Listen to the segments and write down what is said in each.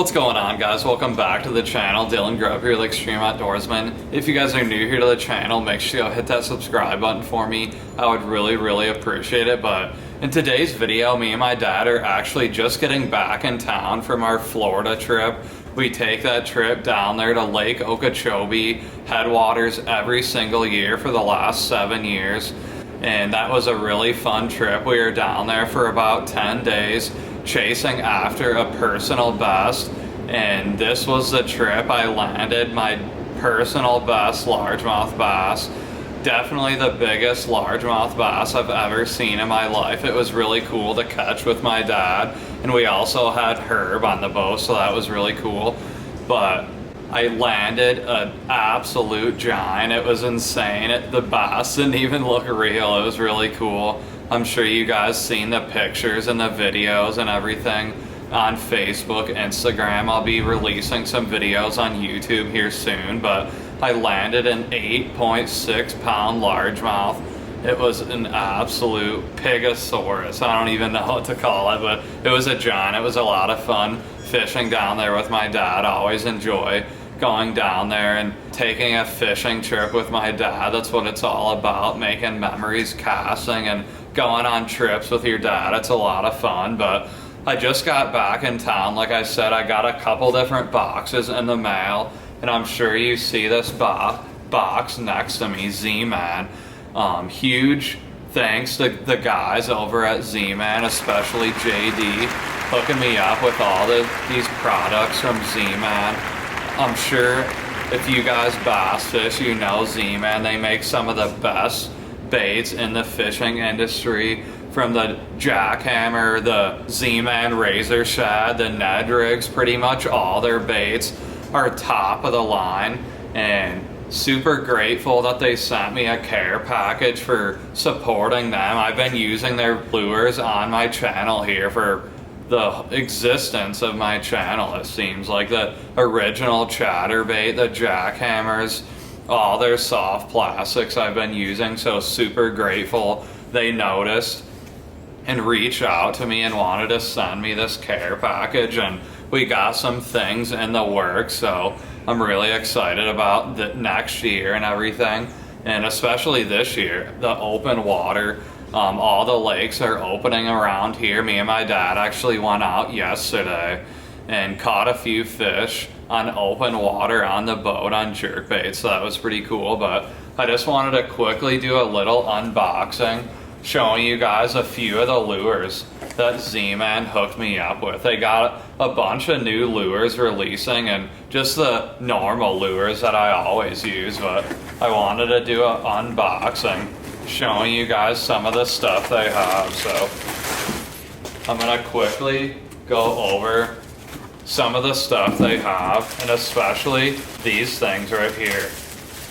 What's going on, guys? Welcome back to the channel. Dylan Grubb here with Extreme.Outdoorsmen. If you guys are new here to the channel, make sure you hit that subscribe button for me. I would really appreciate it. But in today's video, me and my dad are actually just getting back in town from our Florida trip. We take that trip down there to Lake Okeechobee headwaters every single year for the last 7 years. And that was a really fun trip. We were down there for about 10 days chasing after a personal best, and this was the trip I landed my personal best largemouth bass. Definitely the biggest largemouth bass I've ever seen in my life. It was really cool to catch with my dad, and we also had Herb on the boat, so that was really cool. But I landed an absolute giant. It was insane. The bass didn't even look real. It was really cool. I'm sure you guys seen the pictures and the videos and everything on Facebook, Instagram. I'll be releasing some videos on YouTube here soon, but I landed an 8.6 pound largemouth. It was an absolute pigosaurus. I don't even know what to call it, but it was a giant. It was a lot of fun fishing down there with my dad. I always enjoy going down there and taking a fishing trip with my dad. That's what it's all about, making memories, casting, and going on trips with your dad. It's a lot of fun. But I just got back in town. Like I said, I got a couple different boxes in the mail, and I'm sure you see this box next to me, Z-Man. Huge thanks to the guys over at Z-Man, especially JD, hooking me up with all these products from Z-Man. I'm sure if you guys bass fish, you know Z-Man. They make some of the best baits in the fishing industry, from the jackhammer, the Z-Man Razor Shadz, the Ned rigs. Pretty much all their baits are top of the line, and super grateful that they sent me a care package for supporting them. I've been using their lures on my channel here for the existence of my channel. It seems like the original chatterbait, the jackhammers, all their soft plastics I've been using. So super grateful they noticed and reached out to me and wanted to send me this care package, and we got some things in the works. So I'm really excited about the next year and everything, and especially this year, the open water. All the lakes are opening around here. Me and my dad actually went out yesterday and caught a few fish on open water on the boat on jerkbait, so that was pretty cool. But I just wanted to quickly do a little unboxing, showing you guys a few of the lures that Z-Man hooked me up with. They got a bunch of new lures releasing, and just the normal lures that I always use, but I wanted to do an unboxing showing you guys some of the stuff they have. So I'm gonna quickly go over some of the stuff they have, and especially these things right here.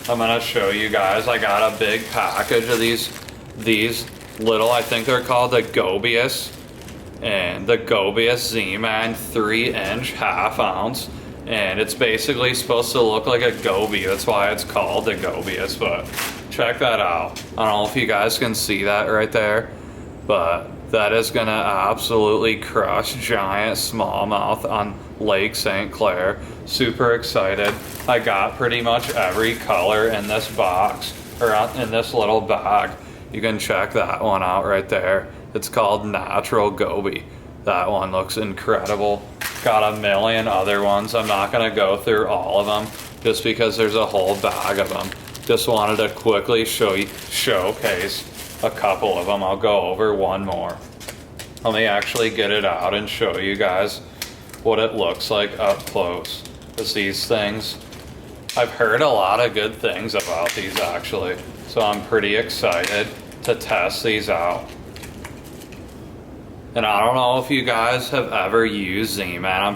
I'm gonna show you guys. I got a big package of these little, I think they're called the Gobius, and the Gobius Z-Man 3-inch half-ounce, and it's basically supposed to look like a goby. That's why it's called the Gobius. But check that out. I don't know if you guys can see that right there, but that is gonna absolutely crush giant smallmouth on Lake St. Clair. Super excited. I got pretty much every color in this box, or in this little bag. You can check that one out right there. It's called Natural Goby. That one looks incredible. Got a million other ones. I'm not gonna go through all of them just because there's a whole bag of them. Just wanted to quickly showcase a couple of them. I'll go over one more. Let me actually get it out and show you guys what it looks like up close. Because these things, I've heard a lot of good things about these actually. So I'm pretty excited to test these out. And I don't know if you guys have ever used Z-Man.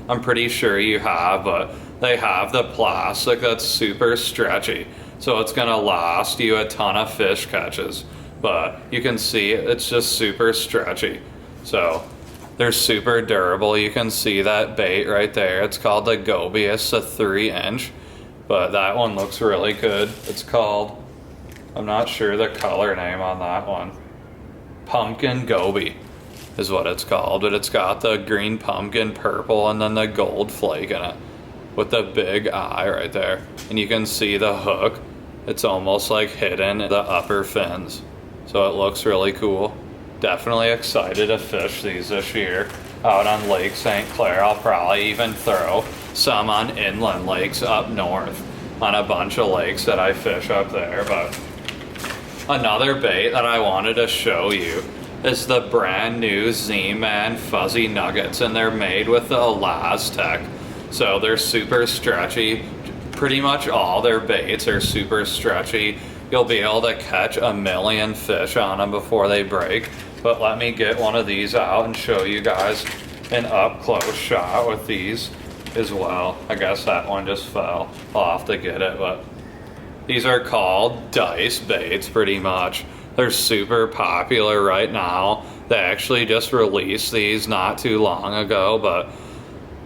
I'm pretty sure you have, but they have the plastic that's super stretchy, so it's gonna last you a ton of fish catches. But you can see it's just super stretchy, so they're super durable. You can see that bait right there. It's called the Gobius, a 3-inch, but that one looks really good. It's called, I'm not sure the color name on that one, Pumpkin Goby. is what it's called, but it's got the green pumpkin, purple, and then the gold flake in it with the big eye right there. And you can see the hook. It's almost like hidden in the upper fins. So it looks really cool. Definitely excited to fish these this year out on Lake St. Clair. I'll probably even throw some on inland lakes up north on a bunch of lakes that I fish up there. But another bait that I wanted to show you is the brand new Z-Man fuzzy nuggets, and they're made with the ElaZtech. So they're super stretchy. Pretty much all their baits are super stretchy. You'll be able to catch a million fish on them before they break. But let me get one of these out and show you guys an up close shot with these as well. I guess that one just fell. I'll have to get it, but these are called dice baits pretty much. They're super popular right now. They actually just released these not too long ago, but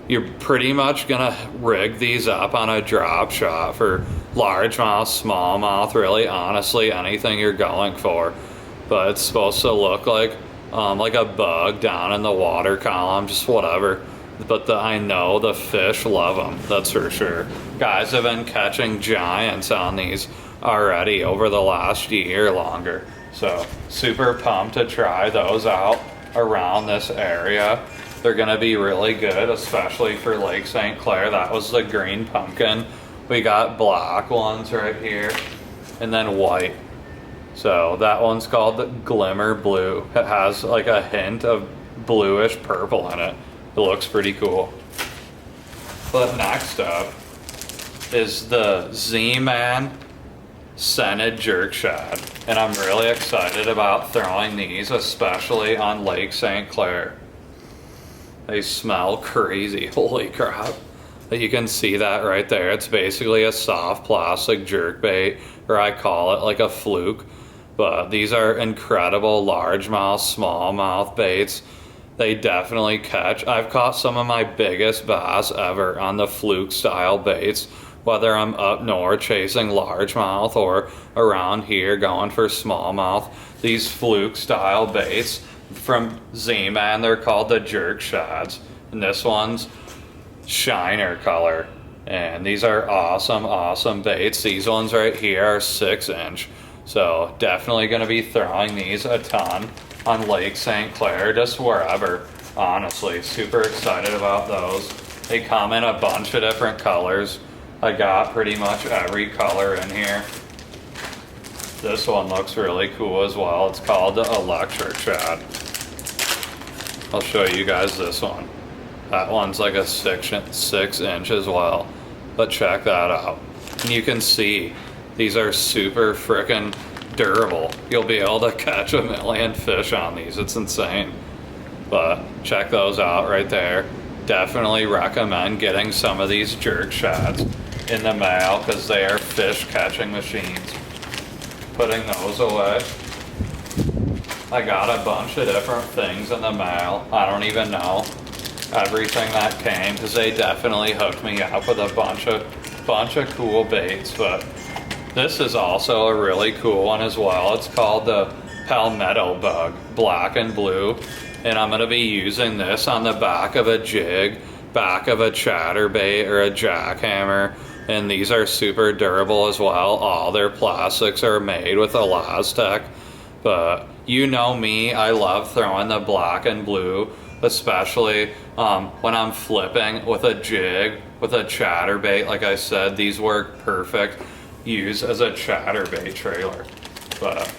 you're pretty much gonna rig these up on a drop shot for largemouth, smallmouth, really honestly anything you're going for. But it's supposed to look like a bug down in the water column, just whatever. But I know the fish love them, that's for sure. Guys have been catching giants on these already over the last year longer. So super pumped to try those out around this area. They're gonna be really good, especially for Lake St. Clair. That was the green pumpkin. We got black ones right here, and then white. So that one's called the Glimmer Blue. It has like a hint of bluish purple in it. It looks pretty cool. But next up is the Z-Man scented Jerk Shad. And I'm really excited about throwing these, especially on Lake St. Clair. They smell crazy, holy crap. You can see that right there. It's basically a soft plastic jerk bait, or I call it like a fluke. But these are incredible largemouth, smallmouth baits. They definitely catch. I've caught some of my biggest bass ever on the fluke style baits, whether I'm up north chasing largemouth or around here going for smallmouth. These fluke style baits from Z-Man, they're called the Jerk Shadz, and this one's shiner color. And these are awesome baits. These ones right here are 6-inch. So definitely going to be throwing these a ton on Lake St. Clair, just wherever, honestly. Super excited about those. They come in a bunch of different colors. I got pretty much every color in here. This one looks really cool as well. It's called the Electric Shad. I'll show you guys this one. That one's like a 6-inch as well. But check that out. And you can see these are super frickin' durable. You'll be able to catch a million fish on these. It's insane. But check those out right there. Definitely recommend getting some of these Jerk Shads in the mail because they are fish catching machines. Putting those away. I got a bunch of different things in the mail. I don't even know everything that came because they definitely hooked me up with a bunch of cool baits. But this is also a really cool one as well. It's called the Palmetto Bug, black and blue. And I'm gonna be using this on the back of a jig, back of a chatterbait or a jackhammer. And these are super durable as well. All their plastics are made with ElaZtech. But you know me, I love throwing the black and blue, especially when I'm flipping with a jig, with a chatterbait. Like I said, these work perfect. Use as a chatterbait trailer. But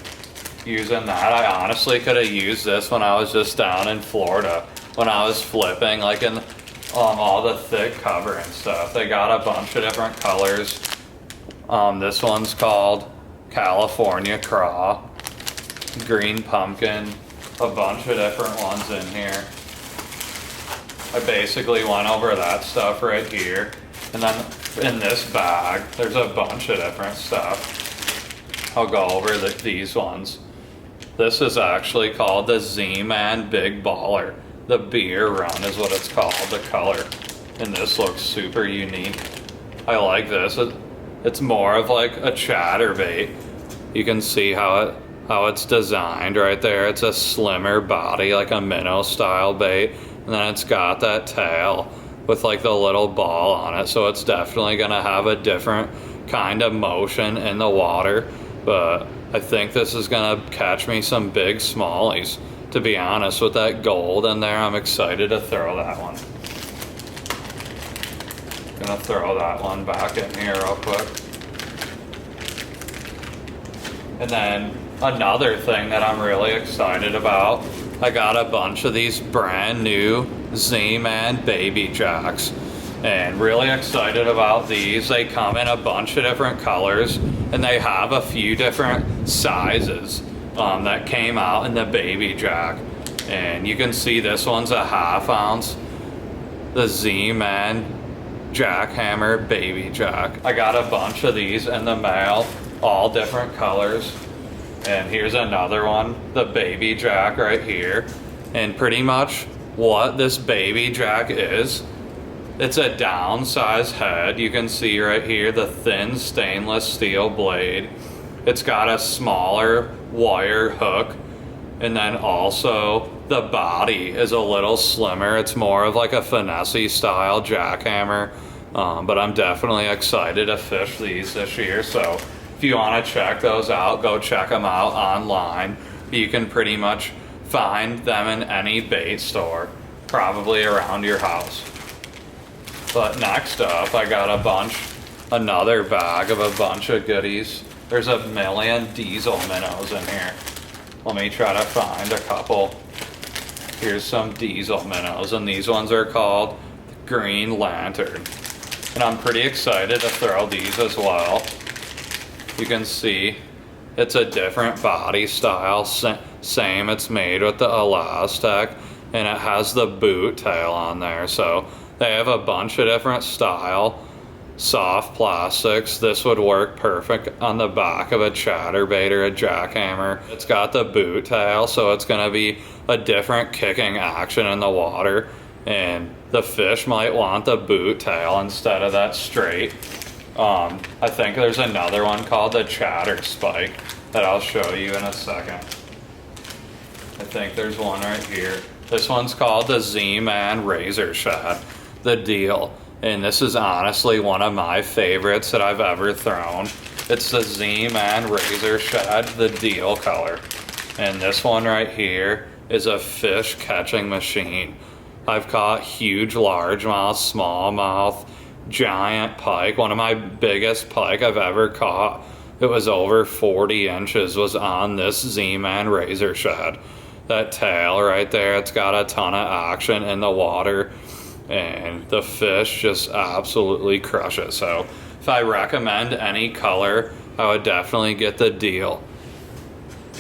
using that, I honestly could have used this when I was just down in Florida when I was flipping like in all the thick cover and stuff. They got a bunch of different colors. This one's called California Craw, green pumpkin, a bunch of different ones in here. I basically went over that stuff right here. And then in this bag, there's a bunch of different stuff. I'll go over these ones. This is actually called the Z-Man Big Baller. The beer run is what it's called, the color. And this looks super unique. I like this. It's more of like a chatterbait. You can see how how it's designed right there. It's a slimmer body, like a minnow style bait, and then it's got that tail with like the little ball on it, so it's definitely gonna have a different kind of motion in the water. But I think this is gonna catch me some big smallies, to be honest. With that gold in there, I'm excited to throw that one. Gonna throw that one back in here real quick. And then another thing that I'm really excited about, I got a bunch of these brand new Z-Man baby jacks, and really excited about these. They come in a bunch of different colors, and they have a few different sizes that came out in the baby jack. And you can see this one's a 1/2 ounce, the Z-Man jackhammer baby jack. I got a bunch of these in the mail, all different colors. And here's another one, the baby jack right here. And pretty much what this baby jack is, it's a downsized head. You can see right here the thin stainless steel blade. It's got a smaller wire hook, and then also the body is a little slimmer. It's more of like a finesse style jackhammer. But I'm definitely excited to fish these this year. So if you want to check those out, go check them out online. You can pretty much find them in any bait store, probably around your house. But next up, I got another bag of a bunch of goodies. There's a million diesel minnows in here. Let me try to find a couple. Here's some diesel minnows, and these ones are called Green Lantern. And I'm pretty excited to throw these as well. You can see it's a different body style, same, it's made with the ElaZtech, and it has the boot tail on there. So they have a bunch of different style, soft plastics. This would work perfect on the back of a chatterbait or a jackhammer. It's got the boot tail, so it's gonna be a different kicking action in the water, and the fish might want the boot tail instead of that straight. I think there's another one called the ChatterSpike that I'll show you in a second. I think there's one right here. This one's called the Z-Man Razor Shadz, the deal. And this is honestly one of my favorites that I've ever thrown. It's the Z-Man Razor Shadz, the deal color. And this one right here is a fish catching machine. I've caught huge largemouth, smallmouth, giant pike. One of my biggest pike I've ever caught, it was over 40 inches, was on this Z-Man Razor Shadz. That tail right there, it's got a ton of action in the water, and the fish just absolutely crush it. So if I recommend any color, I would definitely get the deal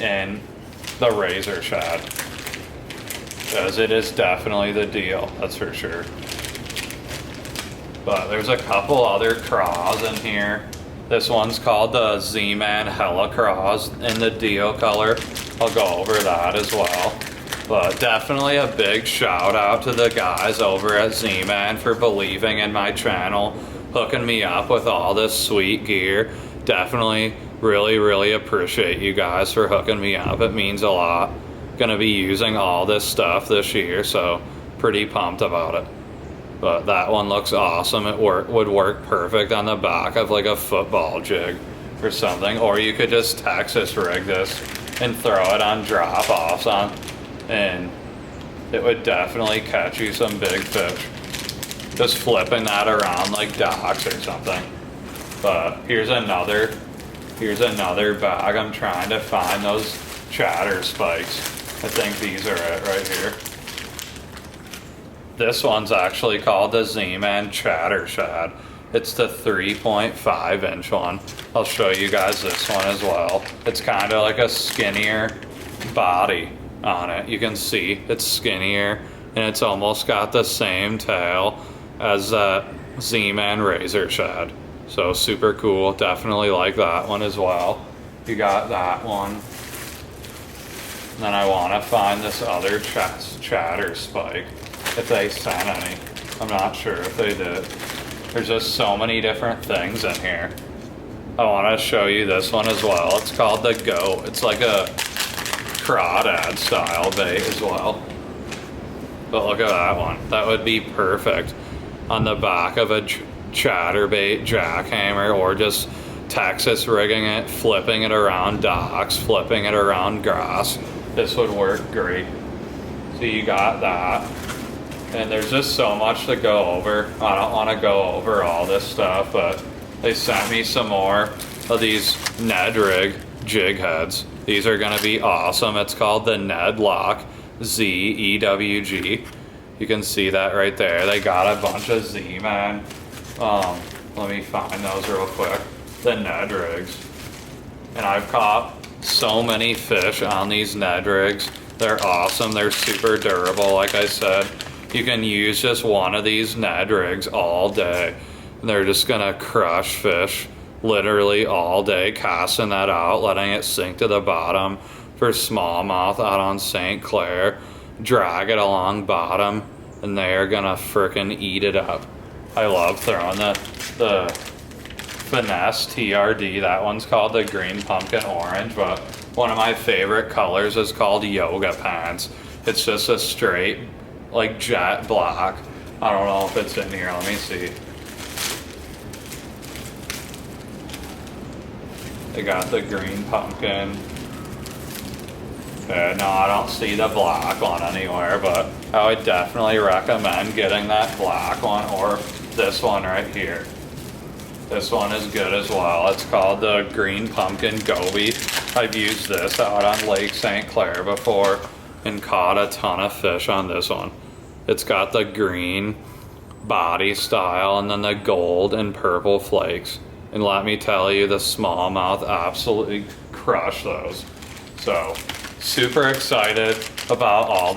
and the Razor Shadz, because it is definitely the deal, that's for sure. But there's a couple other craws in here. This one's called the Z-Man Hella Craws in the deal color. I'll go over that as well. But definitely a big shout out to the guys over at Z-Man for believing in my channel, hooking me up with all this sweet gear. Definitely really appreciate you guys for hooking me up. It means a lot. Gonna be using all this stuff this year, so pretty pumped about it. But that one looks awesome. It would work perfect on the back of like a football jig or something. Or you could just Texas rig this and throw it on drop-offs and it would definitely catch you some big fish. Just flipping that around like docks or something. But here's another bag. I'm trying to find those ChatterSpikes. I think these are it right here. This one's actually called the Z-Man ChatterSpike. It's the 3.5 inch one. I'll show you guys this one as well. It's kind of like a skinnier body on it. You can see it's skinnier, and it's almost got the same tail as that Z-Man Razor Shadz. So super cool. Definitely like that one as well. You got that one. And then I want to find this other ChatterSpike, if they sent any. I'm not sure if they did. There's just so many different things in here. I want to show you this one as well. It's called the Goat. It's like a crawdad style bait as well. But look at that one. That would be perfect on the back of a chatterbait jackhammer, or just Texas rigging it, flipping it around docks, flipping it around grass. This would work great. So you got that. And there's just so much to go over. I don't want to go over all this stuff, but they sent me some more of these Ned Rig jig heads. These are going to be awesome. It's called the Ned Lock Z-E-W-G. You can see that right there. They got a bunch of Z-Man. Let me find those real quick. The Ned Rigs. And I've caught so many fish on these Ned Rigs. They're awesome. They're super durable. Like I said, you can use just one of these Ned Rigs all day. And they're just gonna crush fish literally all day, casting that out, letting it sink to the bottom for smallmouth out on St. Clair. Drag it along bottom, and they are gonna frickin' eat it up. I love throwing the Finesse TRD. That one's called the Green Pumpkin Orange, but one of my favorite colors is called Yoga Pants. It's just a straight, like, jet black. I don't know if it's in here. Let me see. They got the green pumpkin. Okay, no, I don't see the black one anywhere, but I would definitely recommend getting that black one, or this one right here. This one is good as well. It's called the Green Pumpkin Goby. I've used this out on Lake St. Clair before and caught a ton of fish on this one. It's got the green body style and then the gold and purple flakes. And let me tell you, the smallmouth absolutely crush those. So, super excited about all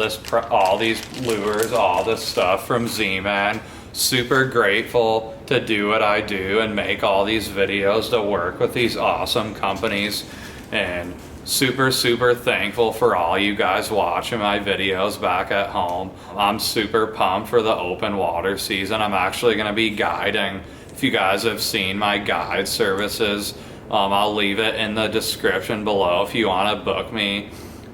these lures, all this stuff from Z-Man. Super grateful to do what I do and make all these videos, to work with these awesome companies, and super thankful for all you guys watching my videos back at home. I'm super pumped for the open water season. I'm actually going to be guiding. If you guys have seen my guide services, I'll leave it in the description below. If you want to book me,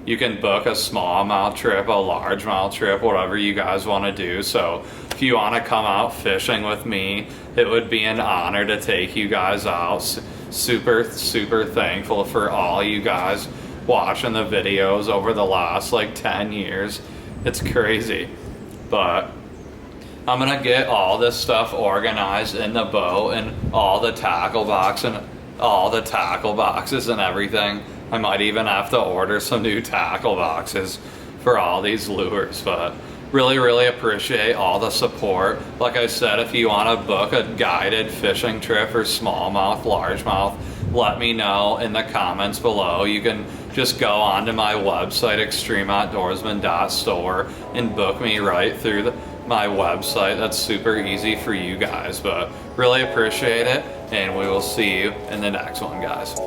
you can book a smallmouth trip, a largemouth trip, whatever you guys want to do. So if you want to come out fishing with me, it would be an honor to take you guys out. Super thankful for all you guys watching the videos over the last like 10 years. It's crazy. But I'm gonna get all this stuff organized in the boat, and all the tackle box and all the tackle boxes and everything. I might even have to order some new tackle boxes for all these lures, but really appreciate all the support. Like I said, if you want to book a guided fishing trip for smallmouth, largemouth, let me know in the comments below. You can just go onto my website, Extreme.Outdoorsmen.store, and book me right through my website. That's super easy for you guys, but really appreciate it, and we will see you in the next one, guys.